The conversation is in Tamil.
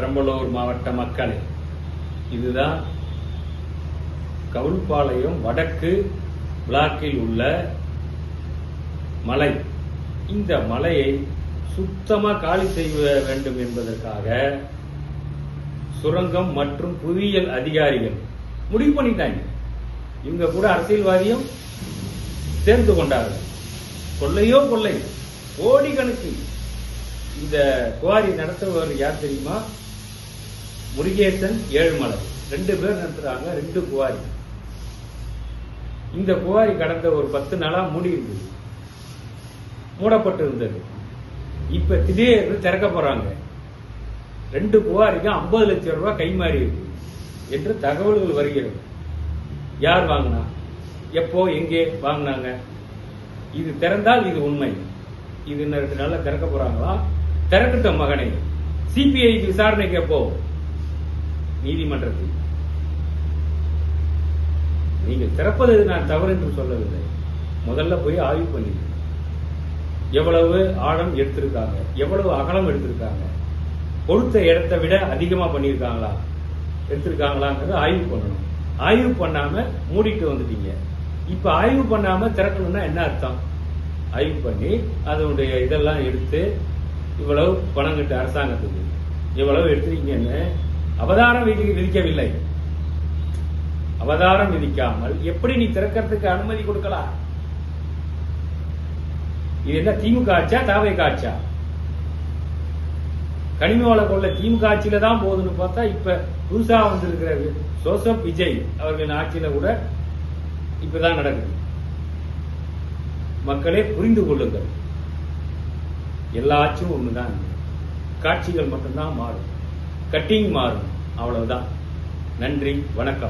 பெரம்பலூர் மாவட்ட மக்களே, இதுதான் கவுல்பாளையம் வடக்கு பிளாக்கில் உள்ள மலை. இந்த மலையை சுத்தமா காலி செய்ய வேண்டும் என்பதற்காக சுரங்கம் மற்றும் புவியியல் அதிகாரிகள் முடிவு பண்ணிட்டாங்க. இவங்க கூட அரசியல்வாதியும் சேர்ந்து கொண்டார்கள். கொள்ளையோ கொள்ளை, கோடிக்கணக்கு. இந்த குவாரி நடத்துபவர் யார் தெரியுமா? முருகேசன், ஏழுமலை, 2 பேர் நடத்துறாங்க. 2 குவாரி. இந்த குவாரி கடந்த ஒரு 10 நாளா மூடப்பட்டு இருந்தது. இப்ப திடீர்னு திறக்க போறாங்க. 2 குவாரிக்கு 50 லட்சம் ரூபாய் கைமாறி இருக்கு என்று தகவல்கள் வருகிறது. யார் வாங்கினா, எப்போ, எங்கே வாங்கினாங்க? இது திறந்தால் இது உண்மை. இது 2 நாள்ல திறக்க போறாங்களா? திறக்கட்டும் மகனே. சிபிஐ விசாரணைக்கு எப்போ? நீதிமன்றத்தில். நீங்கள் திறப்பது நான் தவறு என்று சொல்லவில்லை. முதல்ல போய் ஆய்வு பண்ணி எவ்வளவு ஆழம் எடுத்திருக்காங்க, எவ்வளவு அகலம் எடுத்திருக்காங்க, கொடுத்த இடத்தை விட அதிகமா பண்ணியிருக்காங்களா, எடுத்திருக்காங்களாங்கிறத ஆய்வு பண்ணணும். ஆய்வு பண்ணாம மூடிட்டு வந்துட்டீங்க. இப்ப ஆய்வு பண்ணாம திறக்கணும்னா என்ன அர்த்தம்? ஆய்வு பண்ணி அதனுடைய இதெல்லாம் எடுத்து இவ்வளவு பணம் கட்டு அரசாங்கத்துக்கு இவ்வளவு எடுத்துருக்கீங்கன்னு அவதாரம் விதிக்கவில்லை. அவதாரம் விதிக்காமல் எப்படி நீ திறக்கிறதுக்கு அனுமதி கொடுக்கலாம்? இது என்ன திமுக ஆட்சா, தாவேக ஆட்சா? கனிம வள கொள்ள திமுக ஆட்சியில தான் போகுதுன்னு பார்த்தா இப்ப புதுசா வந்திருக்கிற ஜோசப் விஜய் அவர்களின் ஆட்சியில கூட இப்பதான் நடக்குது. மக்களே புரிந்து கொள்ளுங்கள். எல்லா ஆட்சியும் ஒண்ணுதான். காட்சிகள் மட்டும்தான் மாறும், கட்டிங் மாறும், அவ்வளவுதான். நன்றி, வணக்கம்.